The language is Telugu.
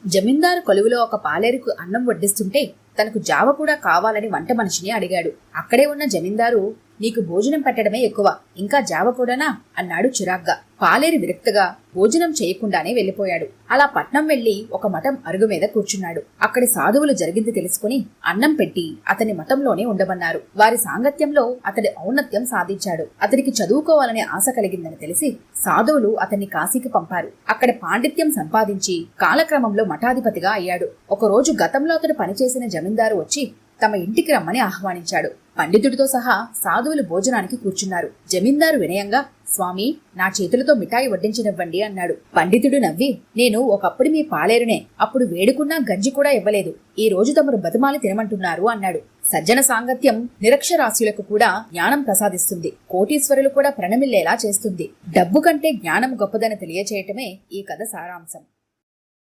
జమీందారు కొలువులో ఒక పాలేరుకు అన్నం వడ్డిస్తుంటే తనకు జావ కూడా కావాలని వంట మనిషిని అడిగాడు. అక్కడే ఉన్న జమీందారు, నీకు భోజనం పెట్టడమే ఎక్కువ, ఇంకా జావ కూడానా అన్నాడు చిరాగ్గా. పాలేరు విరక్తగా భోజనం చేయకుండానే వెళ్లిపోయాడు. అలా పట్నం వెళ్లి ఒక మఠం అరుగు మీద కూర్చున్నాడు. అక్కడి సాధువులు జరిగింది తెలుసుకుని అన్నం పెట్టి అతని మఠంలోనే ఉండమన్నారు. వారి సాంగత్యంలో అతడి ఔన్నత్యం సాధించాడు. అతనికి చదువుకోవాలనే ఆశ కలిగిందని తెలిసి సాధువులు అతన్ని కాశీకి పంపారు. అక్కడ పాండిత్యం సంపాదించి కాలక్రమంలో మఠాధిపతిగా అయ్యాడు. ఒకరోజు గతంలో అతడు పనిచేసిన జమీందారు వచ్చి తమ ఇంటికి రమ్మని ఆహ్వానించాడు. పండితుడితో సహా సాధువులు భోజనానికి కూర్చున్నారు. జమీందారు వినయంగా, స్వామి, నా చేతులతో మిఠాయి వడ్డించనివ్వండి అన్నాడు. పండితుడు నవ్వి, నేను ఒకప్పుడు మీ పాలేరునే, అప్పుడు వేడుకున్నా గంజి కూడా ఇవ్వలేదు. ఈ రోజు తమరు బతిమాలి తినమంటున్నారు అన్నాడు. సజ్జన సాంగత్యం నిరక్షరాస్యులకు కూడా జ్ఞానం ప్రసాదిస్తుంది. కోటీశ్వరులు కూడా ప్రణమిల్లేలా చేస్తుంది. డబ్బు కంటే జ్ఞానం గొప్పదని తెలియచేయటమే ఈ కథ సారాంశం.